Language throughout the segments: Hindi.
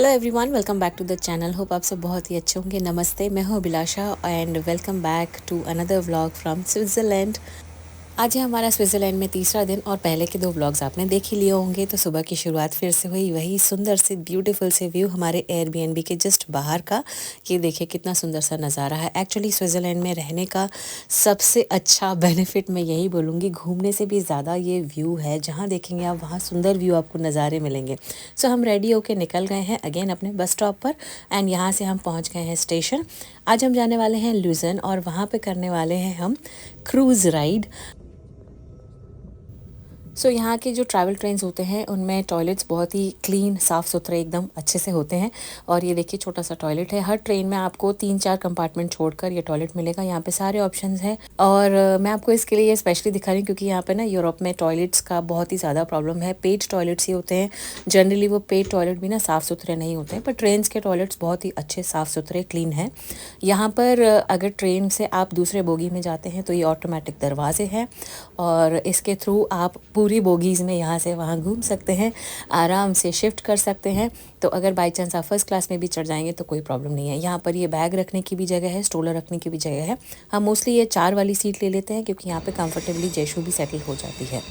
Hello everyone, welcome back to the channel. Hope आप सब बहुत ही अच्छे होंगे। नमस्ते, मैं हूँ Abhilasha and welcome back to another vlog from Switzerland. आज है हमारा स्विट्ज़रलैंड में तीसरा दिन और पहले के 2 व्लॉग्स आपने देख ही लिए होंगे। तो सुबह की शुरुआत फिर से हुई, वही सुंदर से ब्यूटीफुल से व्यू हमारे एयरबीएनबी के जस्ट बाहर का। ये देखिए कितना सुंदर सा नज़ारा है। एक्चुअली स्विट्ज़रलैंड में रहने का सबसे अच्छा बेनिफिट मैं यही बोलूँगी, घूमने से भी ज़्यादा ये व्यू है। जहाँ देखेंगे आप वहाँ सुंदर व्यू आपको नज़ारे मिलेंगे। सो हम रेडी होके निकल गए हैं अगेन अपने बस स्टॉप पर एंड यहाँ से हम पहुँच गए हैं स्टेशन। आज हम जाने वाले हैं लुज़र्न और वहाँ पे करने वाले हैं हम क्रूज़ राइड। यहाँ के जो ट्रैवल ट्रेन्स होते हैं उनमें टॉयलेट्स बहुत ही क्लीन, साफ़ सुथरे, एकदम अच्छे से होते हैं। और ये देखिए छोटा सा टॉयलेट है। हर ट्रेन में आपको 3-4 कंपार्टमेंट छोड़कर ये टॉयलेट मिलेगा। यहाँ पे सारे ऑप्शंस हैं और मैं आपको इसके लिए स्पेशली दिखा रही हूँ क्योंकि यहाँ पे ना यूरोप में टॉयलेट्स का बहुत ही ज़्यादा प्रॉब्लम है। पेड टॉयलेट्स ही होते हैं जनरली। वो पेड टॉयलेट भी ना साफ़ सुथरे नहीं होते हैं, पर ट्रेन्स के टॉयलेट्स बहुत ही अच्छे, साफ़ सुथरे, क्लीन हैं। यहाँ पर अगर ट्रेन से आप दूसरे बोगी में जाते हैं तो ये ऑटोमेटिक दरवाजे हैं और इसके थ्रू आप पूरी बोगीज़ में यहाँ से वहाँ घूम सकते हैं, आराम से शिफ्ट कर सकते हैं। तो अगर बाई चांस आप फर्स्ट क्लास में भी चढ़ जाएंगे तो कोई प्रॉब्लम नहीं है। यहाँ पर ये बैग रखने की भी जगह है, स्ट्रोलर रखने की भी जगह है। हम मोस्टली ये 4 वाली सीट ले लेते हैं क्योंकि यहाँ पे कंफर्टेबली जयशु भी सेटल हो जाती है।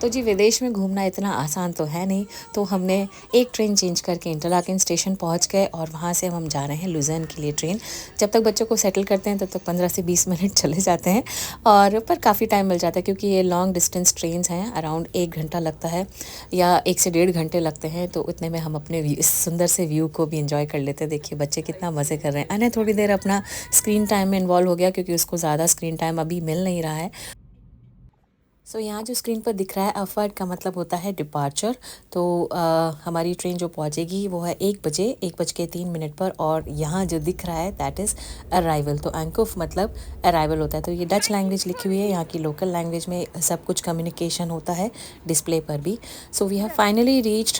तो जी विदेश में घूमना इतना आसान तो है नहीं, तो हमने एक ट्रेन चेंज करके इंटरलाकेन स्टेशन पहुंच गए और वहां से हम जा रहे हैं लुज़र्न के लिए ट्रेन। जब तक बच्चों को सेटल करते हैं तब तक 15 से 20 मिनट चले जाते हैं और पर काफ़ी टाइम मिल जाता है क्योंकि ये लॉन्ग डिस्टेंस ट्रेन्स हैं। अराउंड 1 घंटा लगता है या 1 से 1.5 घंटे लगते हैं। तो उतने में हम अपने इस सुंदर से व्यू को भी इंजॉय कर लेते हैं। देखिए बच्चे कितना मज़े कर रहे हैं। अने थोड़ी देर अपना स्क्रीन टाइम में इन्वॉल्व हो गया क्योंकि उसको ज़्यादा स्क्रीन टाइम अभी मिल नहीं रहा है। यहाँ जो स्क्रीन पर दिख रहा है अफर्ड का मतलब होता है डिपार्चर। तो हमारी ट्रेन जो पहुंचेगी वो है 1 बजे 1 बज के 3 मिनट पर और यहाँ जो दिख रहा है दैट इज़ अराइवल। तो एंकोफ मतलब अराइवल होता है। तो ये डच लैंग्वेज लिखी हुई है, यहाँ की लोकल लैंग्वेज में सब कुछ कम्युनिकेशन होता है डिस्प्ले पर भी। We have finally reached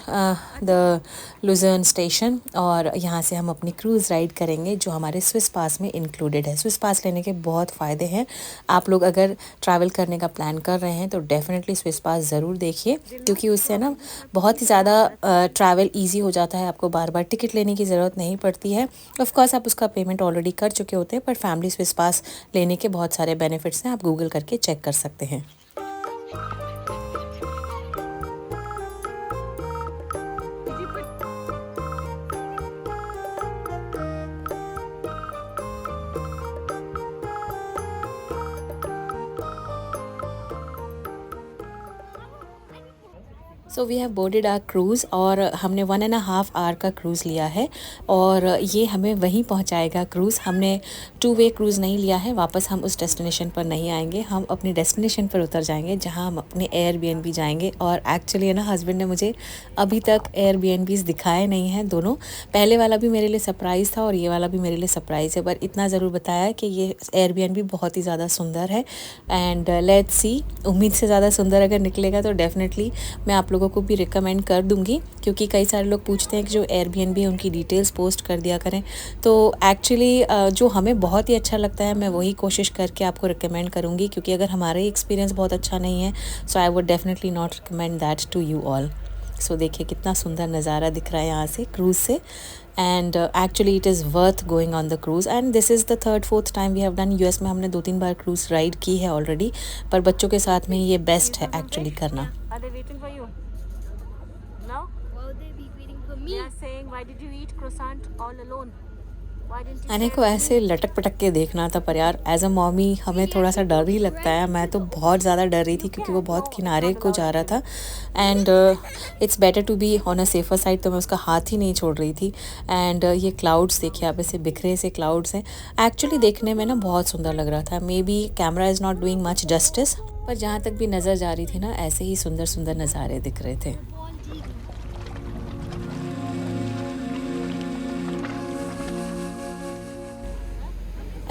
the Lucerne station और यहाँ से हम अपनी क्रूज़ राइड करेंगे जो हमारे स्विस पास में इंक्लूडेड है। स्विस पास लेने के बहुत फ़ायदे हैं। आप लोग अगर ट्रैवल करने का प्लान कर रहे हैं तो डेफिनेटली स्विस पास ज़रूर देखिए क्योंकि उससे ना बहुत ही ज़्यादा ट्रैवल इजी हो जाता है। आपको बार बार टिकट लेने की ज़रूरत नहीं पड़ती है। ऑफ कोर्स आप उसका पेमेंट ऑलरेडी कर चुके होते हैं, पर फैमिली स्विस पास लेने के बहुत सारे बेनिफिट्स हैं। आप गूगल करके चेक कर सकते हैं। We have boarded our cruise और हमने 1.5 आवर का क्रूज़ लिया है और ये हमें वहीं पहुंचाएगा क्रूज़। हमने 2 वे क्रूज़ नहीं लिया है। वापस हम उस डेस्टिनेशन पर नहीं आएंगे, हम अपनी डेस्टिनेशन पर उतर जाएंगे जहां हम अपने एयरबीएनबी जाएंगे। और एक्चुअली ना हस्बैंड ने मुझे अभी तक एयरबीएनबीज़ दिखाए नहीं हैं दोनों। पहले वाला भी मेरे लिए सरप्राइज़ था और ये वाला भी मेरे लिए सरप्राइज़ है, पर इतना ज़रूर बताया कि ये एयरबीएनबी बहुत ही ज़्यादा सुंदर है एंड लेट्स सी, उम्मीद से ज़्यादा सुंदर अगर निकलेगा तो डेफिनेटली मैं आप लोगों को भी रिकमेंड कर दूंगी क्योंकि कई सारे लोग पूछते हैं कि जो एयरबीएनबी है उनकी डिटेल्स पोस्ट कर दिया करें। तो एक्चुअली जो हमें बहुत ही अच्छा लगता है मैं वही कोशिश करके आपको रिकमेंड करूंगी क्योंकि अगर हमारा ही एक्सपीरियंस बहुत अच्छा नहीं है so I would definitely not recommend that to you all. देखिए कितना सुंदर नज़ारा दिख रहा है यहाँ से क्रूज़ से and actually it is worth going on the cruise and this is the 3rd-4th time we have done. US में हमने 2-3 बार क्रूज़ राइड की है ऑलरेडी, पर बच्चों के साथ में ये बेस्ट है एक्चुअली करना। अने को ऐसे लटक पटक के देखना था, पर यार एज अ मॉमी हमें थोड़ा सा डर ही लगता है। मैं तो बहुत ज़्यादा डर रही थी क्योंकि वो बहुत किनारे को जा रहा था and it's better to be on a safer side. तो मैं उसका हाथ ही नहीं छोड़ रही थी एंड ये क्लाउड्स देखिए आप, ऐसे बिखरे से क्लाउड्स हैं। एक्चुअली देखने में ना बहुत सुंदर लग रहा था। May be camera is not doing much justice, पर जहाँ तक भी नज़र जा रही थी ना ऐसे ही सुंदर सुंदर नज़ारे दिख रहे थे।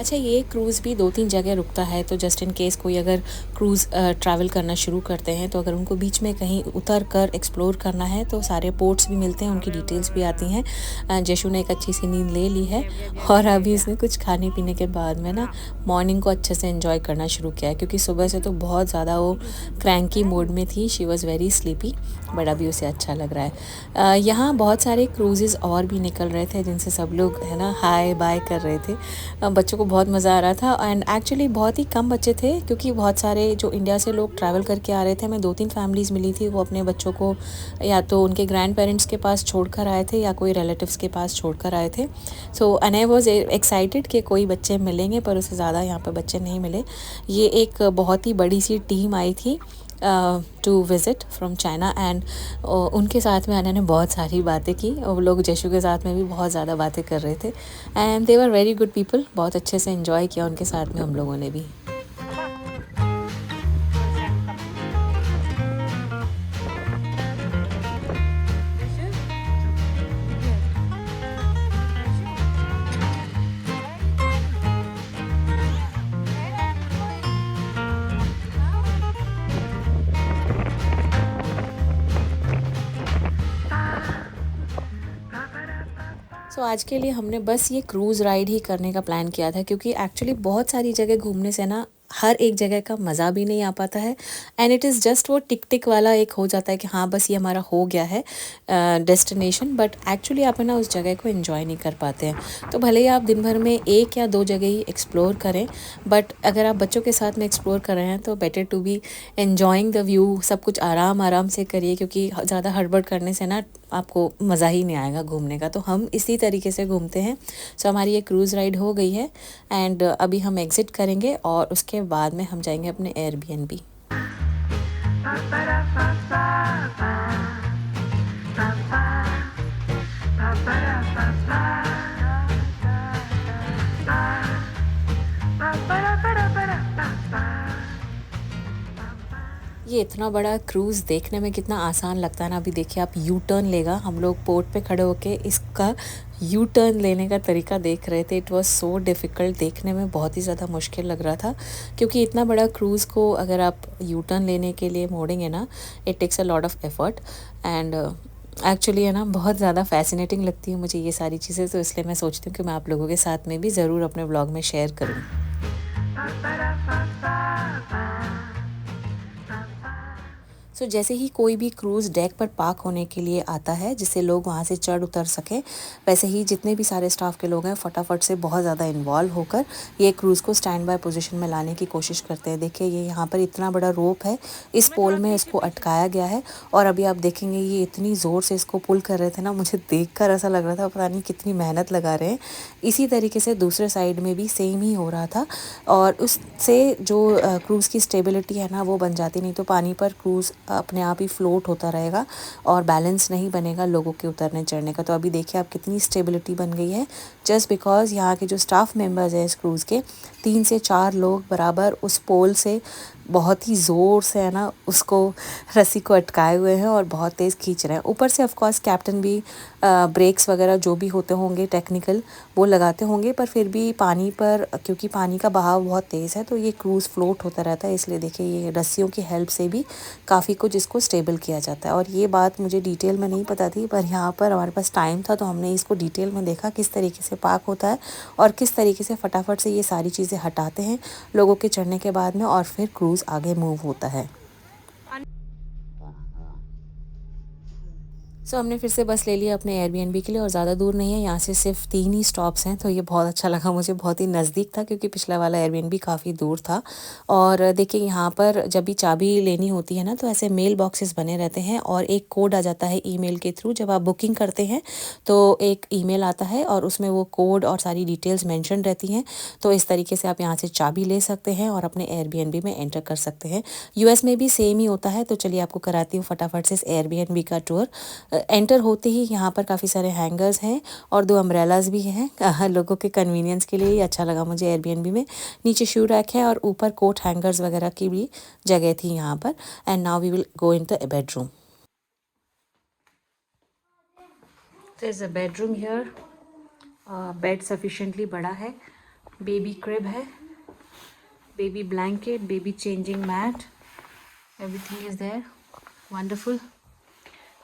अच्छा, ये क्रूज़ भी 2-3 जगह रुकता है, तो जस्ट इन केस कोई अगर क्रूज़ ट्रैवल करना शुरू करते हैं, तो अगर उनको बीच में कहीं उतर कर एक्सप्लोर करना है तो सारे पोर्ट्स भी मिलते हैं, उनकी डिटेल्स भी आती हैं। जशु ने एक अच्छी सी नींद ले ली है और अभी इसने कुछ खाने पीने के बाद में ना मॉर्निंग को अच्छे से एंजॉय करना शुरू किया है, क्योंकि सुबह से तो बहुत ज़्यादा वो क्रैंकी मोड में थी, she was very sleepy, but अभी उसे अच्छा लग रहा है। यहाँ बहुत सारे क्रूजेज़ और भी निकल रहे थे जिनसे सब लोग है ना हाय बाय कर रहे थे। बच्चों को बहुत मज़ा आ रहा था एंड एक्चुअली बहुत ही कम बच्चे थे, क्योंकि बहुत सारे जो इंडिया से लोग ट्रैवल करके आ रहे थे, हमें 2-3 फैमिलीज़ मिली थी, वो अपने बच्चों को या तो उनके ग्रैंड पेरेंट्स के पास छोड़ कर आए थे या कोई रिलेटिव्स के पास छोड़ कर आए थे। So and I was excited कि कोई बच्चे मिलेंगे, पर उससे ज़्यादा यहाँ पर बच्चे नहीं मिले। ये एक बहुत ही बड़ी सी टीम आई थी to visit from China and उनके साथ में आने ने बहुत सारी बातें की, और वो लोग जशु के साथ में भी बहुत ज़्यादा बातें कर रहे थे and they were very good people. बहुत अच्छे से एंजॉय किया उनके साथ में हम लोगों ने भी। सो आज के लिए हमने बस ये क्रूज़ राइड ही करने का प्लान किया था, क्योंकि एक्चुअली बहुत सारी जगह घूमने से ना हर एक जगह का मज़ा भी नहीं आ पाता है एंड इट इज़ जस्ट वो टिक टिक वाला एक हो जाता है कि हाँ बस ये हमारा हो गया है डेस्टिनेशन, बट एक्चुअली आप है ना उस जगह को एंजॉय नहीं कर पाते हैं। तो भले ही आप दिन भर में 1 या 2 जगह ही एक्सप्लोर करें, बट अगर आप बच्चों के साथ में एक्सप्लोर कर रहे हैं तो better to be enjoying the view, सब कुछ आराम आराम से करिए, क्योंकि ज़्यादा हड़बड़ करने से ना आपको मज़ा ही नहीं आएगा घूमने का। तो हम इसी तरीके से घूमते हैं। सो हमारी ये क्रूज़ राइड हो गई है एंड अभी हम एग्ज़िट करेंगे और उसके बाद में हम जाएंगे अपने एयरबीएनबी। ये इतना बड़ा क्रूज़ देखने में कितना आसान लगता है ना। अभी देखिए आप यू टर्न लेगा, हम लोग पोर्ट पे खड़े होके इसका यू टर्न लेने का तरीका देख रहे थे। इट वाज सो डिफ़िकल्ट, देखने में बहुत ही ज़्यादा मुश्किल लग रहा था, क्योंकि इतना बड़ा क्रूज़ को अगर आप यू टर्न लेने के लिए मोड़ेंगे ना, it takes a lot of effort and actually है ना बहुत ज़्यादा फ़ैसिनेटिंग लगती है मुझे ये सारी चीज़ें, तो इसलिए मैं सोचती हूँ कि मैं आप लोगों के साथ में भी ज़रूर अपने व्लॉग में शेयर करूँ। सो जैसे ही कोई भी क्रूज़ डेक पर पार्क होने के लिए आता है, जिससे लोग वहाँ से चढ़ उतर सकें, वैसे ही जितने भी सारे स्टाफ के लोग हैं फटाफट से बहुत ज़्यादा इन्वॉल्व होकर ये क्रूज़ को स्टैंड बाय पोजीशन में लाने की कोशिश करते हैं। देखिए ये यहाँ पर इतना बड़ा रोप है, इस पोल में इसको अटकाया गया है और अभी आप देखेंगे ये इतनी ज़ोर से इसको पुल कर रहे थे ना, मुझे देख ऐसा लग रहा था पता नहीं कितनी मेहनत लगा रहे हैं। इसी तरीके से दूसरे साइड में भी सेम ही हो रहा था और उससे जो क्रूज़ की स्टेबिलिटी है ना वो बन जाती, नहीं तो पानी पर क्रूज़ अपने आप ही फ्लोट होता रहेगा और बैलेंस नहीं बनेगा लोगों के उतरने चढ़ने का। तो अभी देखिए आप कितनी स्टेबिलिटी बन गई है, जस्ट बिकॉज़ यहाँ के जो स्टाफ मेंबर्स हैं इस क्रूज़ के 3 से 4 लोग बराबर उस पोल से बहुत ही ज़ोर से है ना उसको रस्सी को अटकाए हुए हैं और बहुत तेज़ खींच रहे हैं। ऊपर से ऑफ कोर्स कैप्टन भी ब्रेक्स वगैरह जो भी होते होंगे टेक्निकल वो लगाते होंगे, पर फिर भी पानी पर क्योंकि पानी का बहाव बहुत तेज़ है तो ये क्रूज़ फ्लोट होता रहता है, इसलिए देखिए ये रस्सियों की हेल्प से भी काफ़ी कुछ इसको स्टेबल किया जाता है। और ये बात मुझे डिटेल में नहीं पता थी, पर यहाँ पर हमारे पास टाइम था तो हमने इसको डिटेल में देखा किस तरीके से पार्क होता है और किस तरीके से फटाफट से ये सारी चीज़ें हटाते हैं लोगों के चढ़ने के बाद में और फिर क्रूज़ आगे मूव होता है। सो हमने फिर से बस ले लिया अपने एयरबीएनबी के लिए और ज़्यादा दूर नहीं है, यहाँ से सिर्फ 3 ही स्टॉप्स हैं, तो ये बहुत अच्छा लगा मुझे, बहुत ही नज़दीक था क्योंकि पिछला वाला एयरबीएनबी काफ़ी दूर था। और देखिए यहाँ पर जब भी चाबी लेनी होती है ना तो ऐसे मेल बॉक्सेस बने रहते हैं और एक कोड आ जाता है ईमेल के थ्रू। जब आप बुकिंग करते हैं तो एक ईमेल आता है और उसमें वो कोड और सारी डिटेल्स मेंशन रहती हैं, तो इस तरीके से आप यहाँ से चाबी ले सकते हैं और अपने एयरबीएनबी में एंटर कर सकते हैं। यूएस में भी सेम ही होता है, तो चलिए आपको कराती हूँ फटाफट से इस एयरबीएनबी का टूर। एंटर होते ही यहाँ पर काफ़ी सारे हैंगर्स हैं और 2 अम्ब्रेलाज भी हैं लोगों के कन्वीनियंस के लिए। ही अच्छा लगा मुझे एयरबीएनबी में। नीचे शू रैक है और ऊपर कोट हैंगर्स वगैरह की भी जगह थी यहाँ पर। And now we will go in the bedroom. There is a bedroom here. Bed sufficiently बड़ा है, बेबी क्रिब है, baby blanket, baby changing mat, everything is there, wonderful.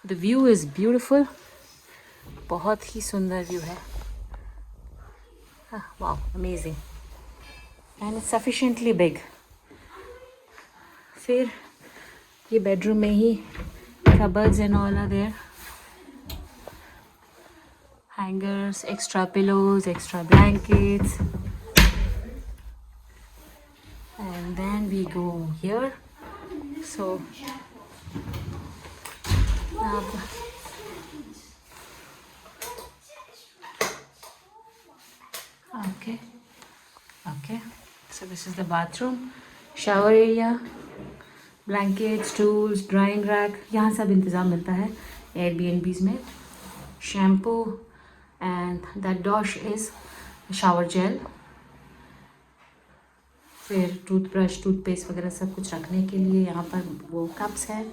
The view is beautiful, बहुत ही सुंदर व्यू है। Wow, amazing, and it's sufficiently big. फिर ये बेडरूम में ही cupboards and all are there, hangers, extra pillows, extra blankets, and then we go here. So okay, so this is the bathroom, shower area, blankets, stools, drying rack, यहाँ सब इंतज़ाम मिलता है Airbnbs में। shampoo and that dosh is shower gel। फिर टूथब्रश, टूथपेस्ट वगैरह सब कुछ रखने के लिए यहाँ पर वो कप्स है,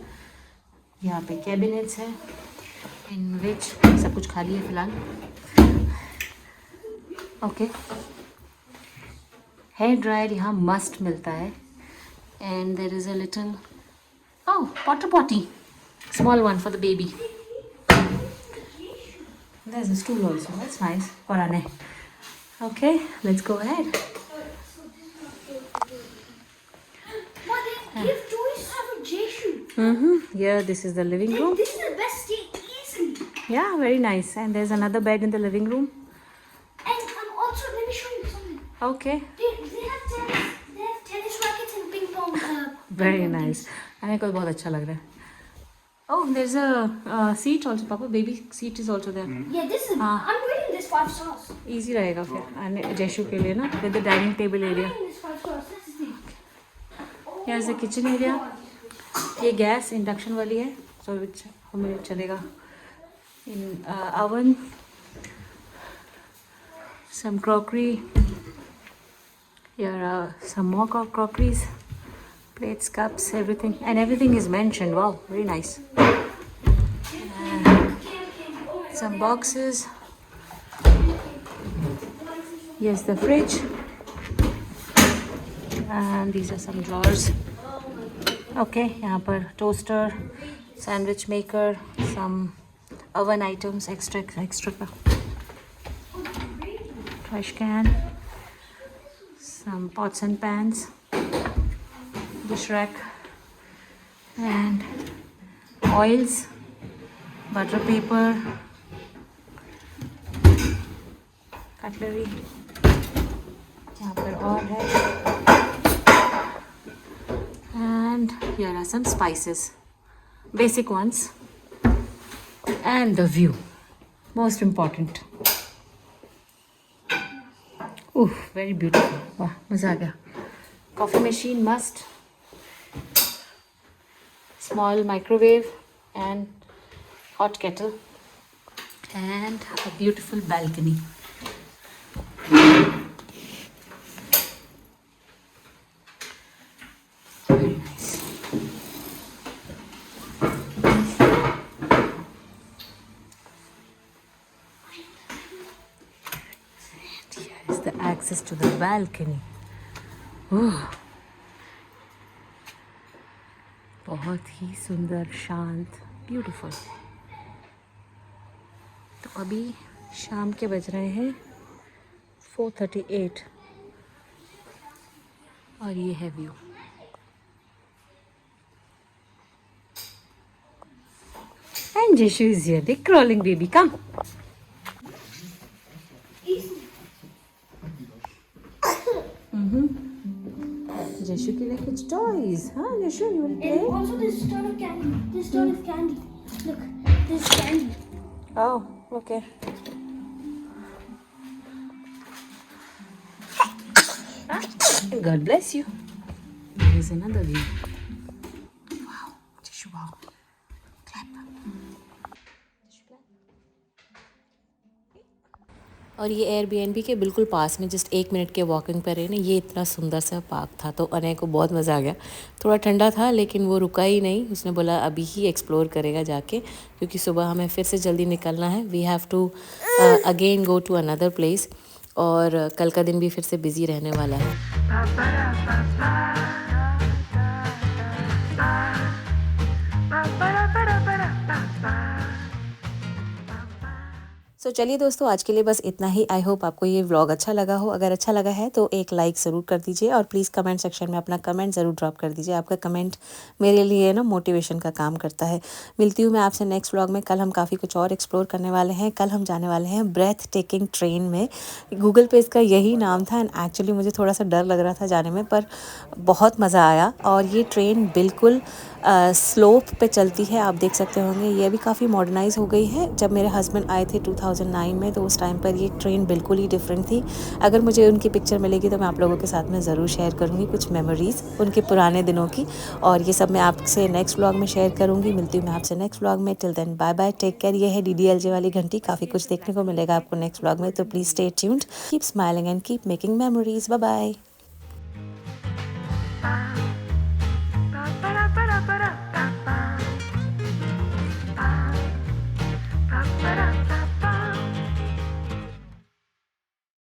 यहाँ पे कैबिनेट्स है इन विच सब कुछ खाली है फ़िलहाल। ओके, हेयर ड्रायर यहाँ मस्ट मिलता है, and there is a little potter potty, small one for the baby. There's a stool also, that's nice for Anne. Okay, let's go ahead. Give toys have a Jeshu. Here, this is the living room. This is the best seat, easily. Yeah, very nice. And there's another bed in the living room. And also, let me show you something. Okay, They have tennis rackets and ping pong. very ping pong nice. Anne को बहुत अच्छा लग रहा है। Oh, there's a seat also, Papa. Baby seat is also there. things. Yeah, this is. I'm rating this 5 stars. Easy रहेगा फिर Anne जैशु के लिए ना, with the dining table area. I'm rating this 5 stars. That's the thing. Here's the kitchen area. ये गैस इंडक्शन वाली है, so which हमें चलेगा। In oven, some crockery. Here are some more crockeries, plates, cups, everything, and everything is mentioned. Wow, very nice. Some boxes. Yes, the fridge, and these are some drawers. Okay, यहाँ पर toaster, sandwich maker, some oven items, extra का trash can, some pots and pans, dish rack, and oils, butter paper, cutlery, यहाँ पर और है, and here are some spices, basic ones, and the view, most important. Very beautiful. वाह, मज़ा आ गया। Coffee machine must, small microwave and hot kettle, and a beautiful balcony. Very nice. And here is the access to the balcony. बहुत ही सुंदर, शांत, ब्यूटीफुल। तो अभी शाम के बज रहे हैं 4:38 और ये है view. And Jishu is here, the crawling baby. Come. Jishu के लिए कुछ toys. हाँ, Jishu, you will play? And also this ton of candy. This ton of candy. Look, this is candy. Oh, okay. God bless you. There is another view. Wow, Jishu, wow. Clap. Jishu, clap. और ये एयरबीएनबी के बिल्कुल पास में जस्ट 1 मिनट के वॉकिंग पर है ना, ये इतना सुंदर सा पार्क था। तो अनय को बहुत मज़ा आ गया। थोड़ा ठंडा था लेकिन वो रुका ही नहीं, उसने बोला अभी ही एक्सप्लोर करेगा जाके, क्योंकि सुबह हमें फिर से जल्दी निकलना है। We have to again go to another place. और कल का दिन भी फिर से बिजी रहने वाला है। चलिए दोस्तों, आज के लिए बस इतना ही। आई होप आपको ये व्लॉग अच्छा लगा हो। अगर अच्छा लगा है तो एक लाइक ज़रूर कर दीजिए और प्लीज़ कमेंट सेक्शन में अपना कमेंट ज़रूर ड्रॉप कर दीजिए। आपका कमेंट मेरे लिए ना मोटिवेशन का काम करता है। मिलती हूँ मैं आपसे नेक्स्ट व्लॉग में। कल हम काफ़ी कुछ और एक्सप्लोर करने वाले हैं। कल हम जाने वाले हैं ब्रेथ टेकिंग ट्रेन में। गूगल पे इसका यही नाम था एंड एक्चुअली मुझे थोड़ा सा डर लग रहा था जाने में, पर बहुत मज़ा आया। और ये ट्रेन बिल्कुल स्लोप पे चलती है, आप देख सकते होंगे। ये अभी काफ़ी मॉडर्नाइज हो गई है। जब मेरे हस्बैंड आए थे 2009 में तो उस टाइम पर ये ट्रेन बिल्कुल ही डिफरेंट थी। अगर मुझे उनकी पिक्चर मिलेगी तो मैं आप लोगों के साथ में ज़रूर शेयर करूँगी कुछ मेमोरीज़ उनके पुराने दिनों की, और ये सब मैं आपसे नेक्स्ट व्लॉग में शेयर करूँगी। मिलती हूँ मैं आपसे नेक्स्ट व्लॉग में। Till then bye bye, take care. ये है DDLJ वाली घंटी। काफ़ी कुछ देखने को मिलेगा आपको नेक्स्ट व्लॉग में, तो please stay tuned, keep smiling and keep making memories. Bye bye.